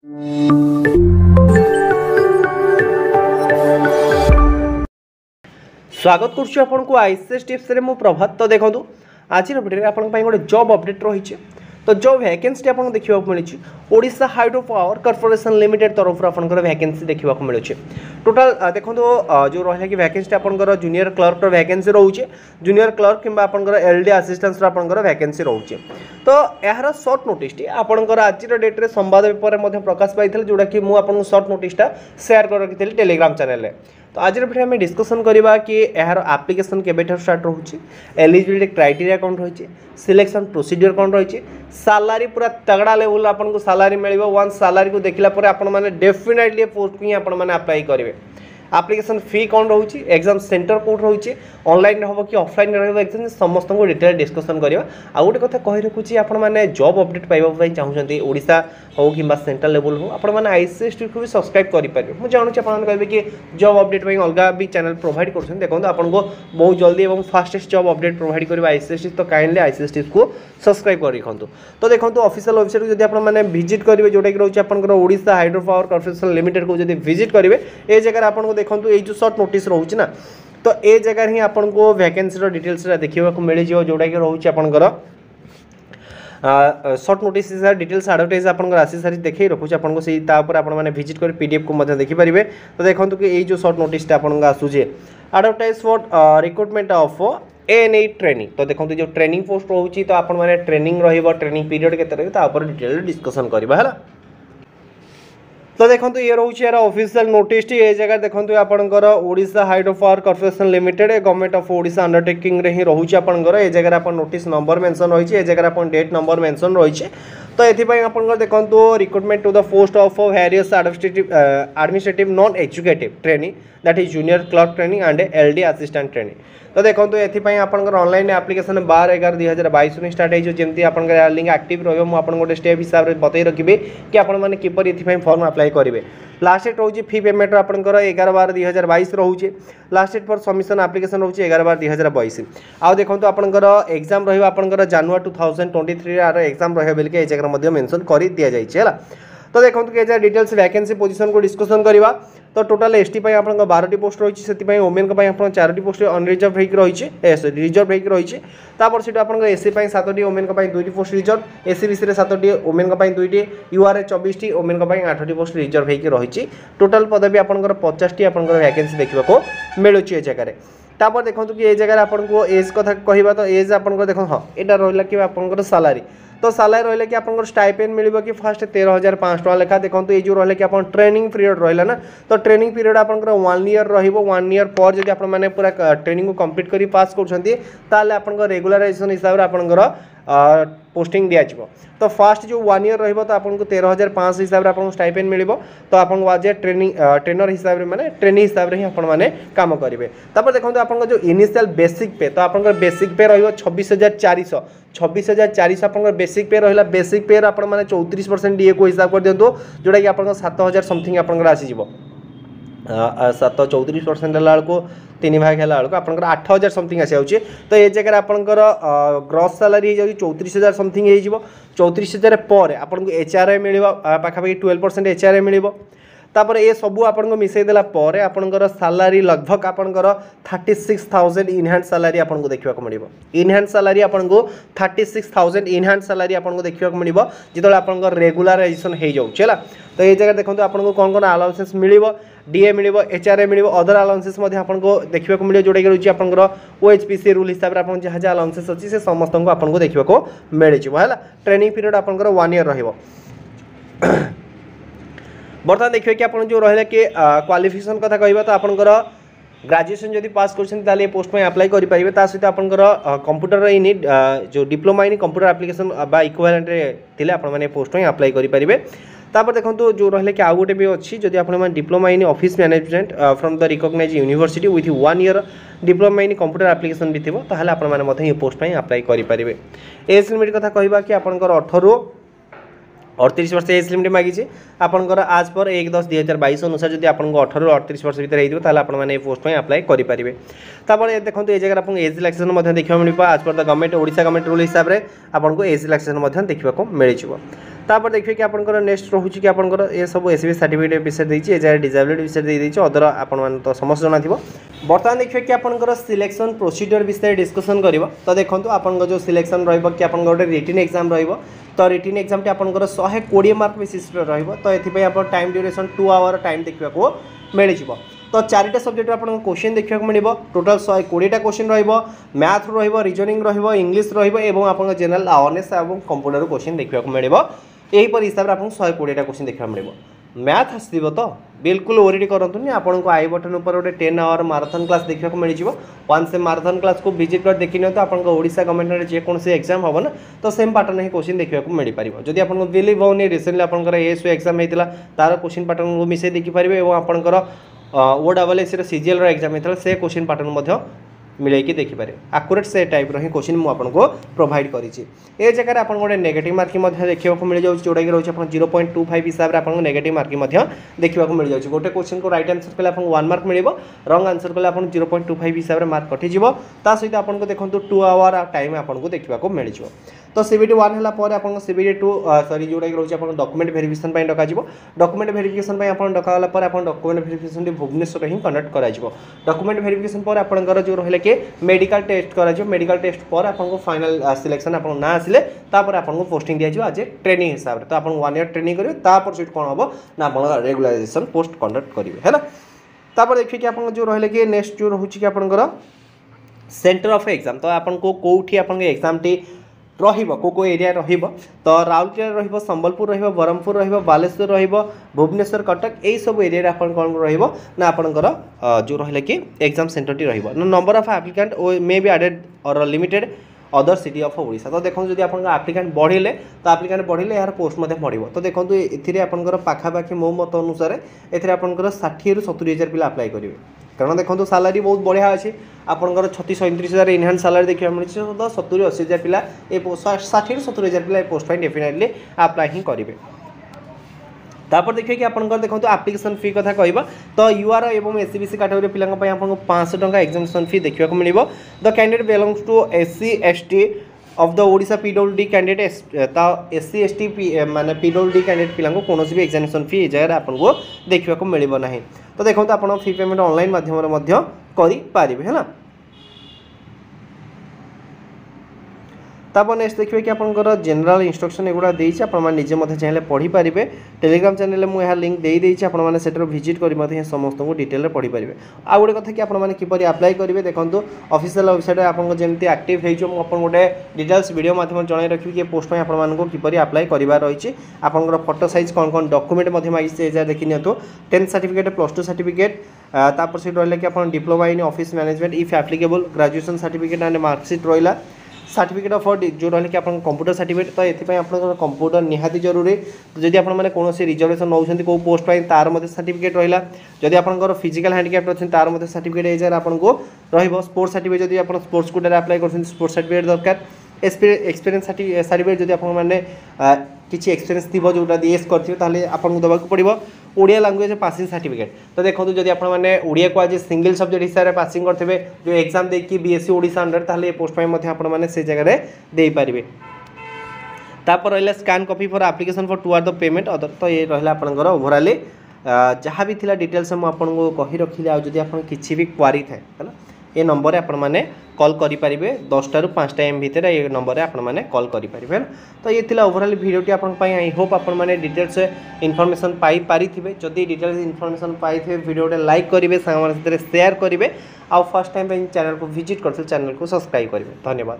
स्वागत करुच्ची आपन को आईसीएस टिप्स रे मु प्रभात। तो देखो आज वीडियो आपन गोटे जॉब अपडेट रही। तो जॉब वैकेंसी आपको देखा मिली Odisha Hydro Power Corporation Limited तरफ आपंकर वैकेंसी देखा मिले। टोटाल देखो जो रहा कि वैकेंसी आपंकर जूनियर क्लर्क वैकेंसी रोचे, जूनियर क्लर्क कि आपंकर एलडी असिस्टेंस आपंकर वैकेंसी रोचे। तो यार सर्ट नोटिस आपंकर आज डेट्रे संवाद पेपर में प्रकाश पाई जोटा कि मुझे सर्ट नोटिसटा सेयार कर रखी टेलीग्राम चैनल में। तो आज वीडियो में डिस्कसन करवा कि यार एप्लिकेशन केबेठार स्टार्ट रोचे, एलिजिबिलिटी क्राइटेरिया कौन रही, सिलेक्शन प्रोसीजर कौन रही, सालारी पूरा तगड़ा लेवल आपको सालारी मिल। वन सालारी को देखला आपण मैंने डेफिनेटली पोस्ट को ही आपण मैंने अप्लाई करेंगे। एप्लिकेशन फी कौन रोचे, एग्जाम सेंटर कौट रोचे, ऑनलाइन हम कि ऑफलाइन रही समस्त को डिटेल डिस्कसन करवा। आ गोटे कथा कही रखुच्छी आपण मैंने जॉब अपडेट पाइबा चाहते ओडिशा हो कि सेंट्रल लेवल हो आपण मैंने आईसीएस टिप्स को भी सब्सक्राइब करेंगे। मुझे जानूँ आप कहे कि जॉब अपडेट अलग भी चैनल प्रोवाइड कर देखो आपको बहुत जल्दी और फास्टेस्ट जॉब अपडेट प्रोवाइड कर आईसीएस टिप्स। तो काइंडली आईसीएस टिप्स को सब्सक्राइब कर रखु। तो देखो ऑफिशियल वेबसाइट को जब आपने विजिट करेंगे जोटा कि रोचे आपंकर Odisha Hydro Power Corporation limited को जब विजिट करेंगे ए जगह आपको देखो ये जो सर्ट नोटिस रोचे ना, तो ये जगह ही आपको वैकेंसी डिटेल्स देखा मिल जोटा कि रोचे आपंकर सर्ट नोटिस डिटेल्स एडवर्टाइज आपन आसी सारी देखिए रखुच्छे आपको से आपने विजिट कर पीडीएफ को देखिपारे। तो देखो कि ये जो सर्ट नोटिसटा आपको आसूचे एडवर्टाइज फॉर रिक्रुटमेंट ऑफ एएनए ट्रेनिंग। तो देखो जो ट्रेनिंग पोस्ट रोचे तो आप ट्रेनिंग ट्रेनिंग पीरियड के डिस्कसन डिस्कसन करवा है। तो देखो ये रोचे यार ऑफिशियल नोटिस ये जगह देखो आपंकर Odisha Hydro Power Corporation limited government of Odisha undertaking रे ही रोचे आपंकर ये जगह आप नोटिस नंबर मेंशन रही है, ये जगह आप डेट नंबर मेंशन रही है। तो ये आपंकर देखो recruitment to the post of various administrative non educative training that is junior clerk training and LD assistant training. तो देखो ये आपंकर ऑनलाइन एप्लिकेशन 12/11/2022 स्टार्ट होती आपंकर लिंक एक्टिव रही। मुझे गोटे स्टेप हिसाब से बतई रखी कि आपने किपर ये फॉर्म अप्लाई करेंगे। लास्ट डेट रोचे फी पेमेंट आपंकर 11/12/2022 रोचे। Last date for submission application रोचे 11/12/2022। आउ देखो आपंकर एग्जाम रही आपंकर January 2023 एग्जाम रही बोलिए जगह मेंशन कर दि जाए। तो देखो कि डिटेल्स वैकेंसी पोजीशन को डिस्कसन करवा। तो टोटाल एसटी आप 12टी पोस्ट रही है, ओमेन आप 4टी पोस्ट अनरिजर्व रही रिजर्व रही है। आप एससी 7टी ओमेन 2टी पोस्ट रिजर्व, एससी बीसी 7टी ओमेन 2टी, यूआरए 24टी ओमेन 8टी पोस्ट रिजर्व रही। टोटाल पदवी आपंकर 50टी आप वैकेंसी देखा मिलूँ ये जगह। तापर देखो कि ये जगह आपको एज कथा कहवा। तो एज आप देखो हाँ यहाँ रहा कि आपंकर सालारी। तो सालारी रहा कि आपंकर स्टाइपेंड मिल कि फास्ट 13,500 टका लेखा। देखो ये जो रहा कि आप ट्रेनिंग पीरियड रहा ना, तो ट्रेनिंग पीरियड आपंकर 1 ईयर वन ईयर पर जब आपने पूरा ट्रेनिंग को कंप्लीट कर पास कर रेगुलराइजेशन हिसाब से आपंकर पोस्टिंग दिया। तो फास्ट जो 1 ईयर रही तो आपको 13,500 हिसाब से आपको स्टाइपेंड मिल। तो आपको आज ट्रेनिंग ट्रेनर हिसाब से माने ट्रेनिंग हिसाब से ही आपने काम करेंगे। तब देखो आपको जो इनिशियल बेसिक पे, तो आप बेसिक पे रही 26,400 आप बेसिक पे रहा। बेसिक पे आप 34% डीए को हिसाब कर दिखाँ जोटा कि आप 7,000 समथिंग आप आसीज 34% है 3 भाग है आप 8,000 समथिंग आसी जाऊँगी। तो ये जगह आपंकर ग्रॉस सैलरी हो 34,000 समथिंग हो 34,000 पर आपको एचआरए मिल पाखापाखि 12% एचआरए मिल। तापर ये सबू आपको मिसईदेला आपंकर सालारी लगभग आपंकर 36,000 इनहैंड सालारी आपको देखा मिल। इनहैंड सालारी आपको 36,000 इनहैंड सालारी आपको देखा मिल जो आप रेगुलराइजेशन हो जाऊँगा। तो ये जगह देखो आपको कौन कौन अलाउंसेस मिल, डीए मिल, एचआरए मिल, अदर अलाउंसेस आपको देखा मिले जोटा कि रही आपंकर ओएचपीसी रूल हिसाब से आप जहाँ जहाँ अलाउंसेस अच्छी से समस्त को आपको देखा मिल जाए। ट्रेनिंग पीरियड आपंकर 1 ईयर रही। बर्तमान देखिए कि आप जो रहा कि क्वालिफिकेशन कथा कहवा। तो आपंकर ग्रेजुएशन जब पास कर पोस्ट में अप्लाई करेंगे। सहित आपंकर कंप्यूटर इन जो डिप्लोमा इन कंप्यूटर एप्लिकेशन बा इक्विवेलेंट थे आपने पोस्ट में अप्लाई करेंगे। तापर देखो जो रहा कि आउ गोटे भी अच्छी जब आप diploma in office management from the recognise university with 1 year diploma in computer application भी थी ताहले आपने पोस्ट में अप्लाई करेंगे। एज लिमिट कथा कहवा कि आपंकर 18 38 वर्ष एज लिमिट मागी आपंकर आज पर 1/10/2022 अनुसार जब आपको 18 38 वर्ष भितर होने पोस्ट में अप्लाई करेंगे। तापर देखो ये जगह आपको एज रिलैक्सेशन देखा मिल आज पर the government Odisha government rule हिसाब से आपको एज रिलैक्सेशन देखा मिल। तापर देखिए कि आपंकर नेक्स्ट रोचे कि आपंकर ये सब एसबी सर्टिफिकेट विषय देती है जहाँ डिजेबिलिटी विषय देती अदर आपन तो समस्त जाना थी। बर्तमान देखिए कि आपंकर सिलेक्शन प्रोसीजर विषय डिस्कसन कर तो देखो आपन जो सिलेक्शन रही गोटे रिटन एग्जाम रही तो रिटन एग्जाम टी आपंकर 120 मार्क विशिष्ट रही ये आप टाइम ड्यूरेशन 2 आवर टाइम देखा मिल तो 4टा सब्जेक्ट आपको क्वेश्चन देखा मिल टोटाल 120टा क्वेश्चन मैथ रीजनिंग इंग्लिश आप जनरल अवेयरनेस और कंप्यूटर क्वेश्चन देखा मिल यहीपर हिसाब से आपको 120टा क्वेश्चन देखा मिल मैथ आसो तो बिल्कुल ओरी करूँ आपको आई बटन ऊपर गोटे 10 आवर माराथन क्लास देखा मिल वन से माराथन क्लास को विजिट कर देखी तो आपको ओडिशा गवर्नमेंट जेकोसी एग्जाम हम ना तो सेम पैटर्न ही क्वेश्चन देखा मिल पार जब आपको बिलीव होनी रिसेंटली आपंकर एएसयू एग्जाम होता तार क्वेश्चन पैटर्न को मिसे देखिपारे और आपंकर OSS सीजीएल एग्जाम होता है से क्वेश्चन पैटर्न मिलेकी देखिपारे आकुरेट से टाइप रही क्वेश्चन मुझे प्रोवाइड करी ए जगह आप गोटे नेगेटिव मार्किंग देखा मिल जाए जोटा कि रोचे 0.25 हिसाब से आपको नेगेटिव मार्किंग देखा मिल जाए गोटे क्वेश्चन को राइट आंसर कले 1 मार्क मिल रंग आंसर कले 0.25 हिसाब से मार्क कटिज सहित आपको देखो 2 आवर टाइम आपको देखा मिल तो CBT 1 है आप CBT 2 सॉरी जोटा कि रोचे डॉक्यूमेंट वेरिफिकेशन डक डॉक्यूमेंट वेरिफिकेशन डकाला डॉक्यूमेंट वेरिफिकेशन भुवनेश्वर ही कंडक्ट कर डॉक्यूमेंट वेरिफिकेशन पर आपंकर जो रहा कि मेडिकल टेस्ट कर मेडिकल टेस्ट पर आपको फाइनल सिलेक्शन आप ना आसिले आपको पोस्टिंग दिया आज ए ट्रेनिंग हिसाब से तो आप 1 ईयर ट्रेनिंग करेंगे तापर से कौन हम ना आप रेगुलाराइजेशन पोस्ट कंडक्ट करेंगे है ना। तापर देखिए कि आप जो रहा कि नेक्स्ट जो रोचे कि आपंकर सेंटर ऑफ एग्जाम तो आपको कौटी आप एग्जाम टी को एरिया तो राउरकेला रही संबलपुर रही ब्रह्मपुर रही बालेश्वर रही भुवनेश्वर कटक यही सब एरिया आप कौन ना आपंकर जो रहा कि एग्जाम सेंटर टी रही number of applicant may be added और limited other city of Odisha तो देखो जब आप एप्लिकेंट बढ़े तो एप्लिकेंट बढ़े यार पोस्ट बढ़ तो देखो ये आपंकर पाखापाखि मो मत अनुसार एपंकर 60 ରୁ 70 हज़ार पिला अप्लाई करेंगे कारण देखो सालारी बहुत बढ़िया अच्छी आपंकर 36-37 हज़ार इनहांस सालारी देखा मिली तो 70-80 हज़ार पिला 60 ରୁ 70 हज़ार पिला पोस्ट डेफिनेटली अप्लाई ही करेंगे। तापर देखिए कि आपंकर देखो एप्लिकेशन फी कथा कहवा तो यूआर और एससीबीसी कैटेगरी पिला आपको 500 टंका एग्जामिनेशन फी देखा मिल the candidate belongs to SC/ST of the Odisha PWD candidate SC ST माने पीडब्ल्यूडी कैंडिडेट पिला कौन भी एग्जामिनेशन फी ये जगह आपको देखा मिल ना तो देखो आप फी पेमेंट ऑनलाइन माध्यम करें है ना। तापर नेक्स्ट देखिए कि आपंकर जनरल इंस्ट्रक्शन एगुड़ा देती निजे चाहिए पढ़ी पारे टेलीग्राम चैनल में यह लिंक दे देती आपने विजिट कर समस्त को डिटेल पढ़ी पारे आ गोटे कथा कि आपने किपर अप्लाई करेंगे देखो ऑफिशियल वेबसाइट आपको जमी एक्टिव हो गोटे डिटेल्स वीडियो माध्यम जन रखी कि पोस्ट में आपको किपर अप्लाई करार रही आपंकर फोटो साइज कौन कौन डॉक्यूमेंट मांगी देखी नि 10th सर्टिफिकेट +2 सर्टिफिकेट तापर से रहा कि आप diploma in office management if applicable graduation certificate and marksheet रहा सर्टिफिकेट ऑफ जो रहा कि आप कंप्यूटर सर्टिफिकेट तो ये आप कंप्यूटर निहाती जरूरी तो जब आप कौन रिजर्वेशन नौ कौ पोस्ट तार सर्टिफिकेट रहा जब आप फिजिकल हैंडिकैप्ट अच्छे तार सर्टिफिकेट ये आपको स्पोर्ट्स सर्टिफिकेट जब आप स्पोर्ट्स कोटा अप्लाई कर स्पोर्ट्स सर्टिफिकेट दरकार एक्सपीरियंस सर्टिफिकेट जब आपने किसी एक्सपीरियंस थी जोटा डीएस करेंगे आपको देवाक पड़ो ओडिया लैंग्वेज पासिंग सर्टिफिकेट तो देखो जब आपने ओडिया को आज सिंगल सब्जेक्ट हिसाब से पासिंग करेंगे जो एग्जाम देखिए बीएससी ओडिशा अंडर ताले पोस्ट आपने से जगह दे पारे तापर रहा scan copy for application for toward the payment other तो ये रहा आपंकर ओवरऑल जहाँ भी थिला डिटेल्स मुझे कही रखी आज आप किसी भी क्वारी थाए है ये नंबर आपने कॉल करेंगे 10टा ରୁ 5टा एम भितर ये नंबर आपने कॉल करेंगे तो ये थिला ओवरऑल वीडियोटी आपंपाई आई होप आपने डिटेल्स इनफॉरमेशन पाई पारि जदि डिटेल्स इनफॉरमेशन पाई वीडियोटे लाइक करेंगे साथ शेयर करेंगे आउ फर्स्ट टाइम चैनल को विजिट करते चैनल को सब्सक्राइब करेंगे। धन्यवाद।